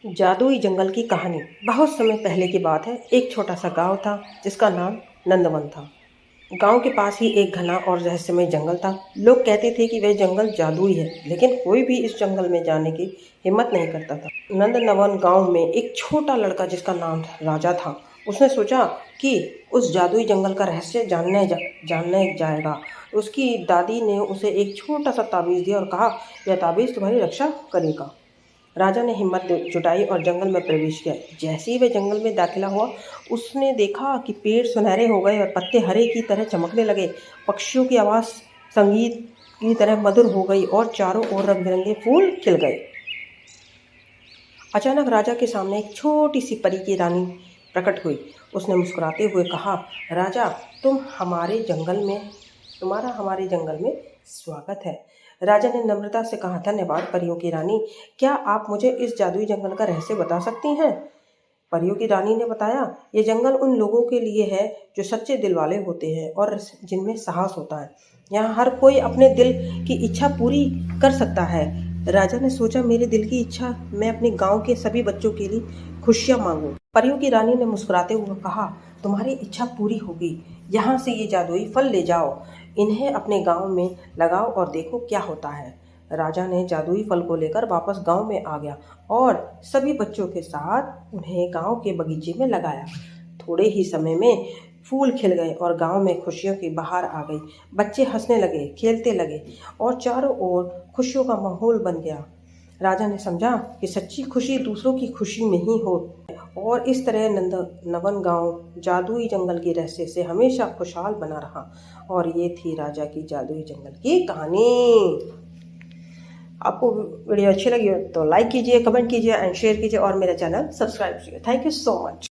जादुई जंगल की कहानी। बहुत समय पहले की बात है। एक छोटा सा गांव था जिसका नाम नंदवन था। गांव के पास ही एक घना और रहस्यमय जंगल था। लोग कहते थे कि वह जंगल जादुई है, लेकिन कोई भी इस जंगल में जाने की हिम्मत नहीं करता था। नंदनवन गांव में एक छोटा लड़का जिसका नाम राजा था। उसने सोचा कि उस जादुई जंगल का रहस्य जानने जाएगा। उसकी दादी ने उसे एक छोटा सा ताबीज़ दिया और कहा, यह ताबीज़ तुम्हारी रक्षा करेगा। राजा ने हिम्मत जुटाई और जंगल में प्रवेश किया। जैसे ही वह जंगल में दाखिला हुआ, उसने देखा कि पेड़ सुनहरे हो गए और पत्ते हरे की तरह चमकने लगे। पक्षियों की आवाज़ संगीत की तरह मधुर हो गई और चारों ओर रंग बिरंगे फूल खिल गए। अचानक राजा के सामने एक छोटी सी परी की रानी प्रकट हुई। उसने मुस्कुराते हुए कहा, राजा, तुम्हारा हमारे जंगल में स्वागत है। राजा ने नम्रता से कहा, धन्यवाद परियों की रानी, क्या आप मुझे इस जादुई जंगल का रहस्य बता सकती हैं? परियों की रानी ने बताया, ये जंगल उन लोगों के लिए है जो सच्चे दिल वाले होते हैं और जिनमें साहस होता है। यहाँ हर कोई अपने दिल की इच्छा पूरी कर सकता है। राजा ने सोचा, मेरे दिल की इच्छा, मैं अपने गांव के सभी बच्चों के लिए खुशियाँ मांगूं। परियों की रानी ने मुस्कुराते हुए कहा, तुम्हारी इच्छा पूरी होगी। यहाँ से ये जादुई फल ले जाओ, इन्हें अपने गांव में लगाओ और देखो क्या होता है। राजा ने जादुई फल को लेकर वापस गांव में आ गया और सभी बच्चों के साथ उन्हें गांव के बगीचे में लगाया। थोड़े ही समय में फूल खिल गए और गांव में खुशियों की बहार आ गई। बच्चे हंसने लगे, खेलते लगे और चारों ओर खुशियों का माहौल बन गया। राजा ने समझा कि सच्ची खुशी दूसरों की खुशी में ही हो और इस तरह नंदनवन गांव जादुई जंगल के रहस्य से हमेशा खुशहाल बना रहा। और ये थी राजा की जादुई जंगल की कहानी। आपको वीडियो अच्छी लगी हो तो लाइक कीजिए, कमेंट कीजिए एंड शेयर कीजिए और मेरा चैनल सब्सक्राइब कीजिए। Thank you so much.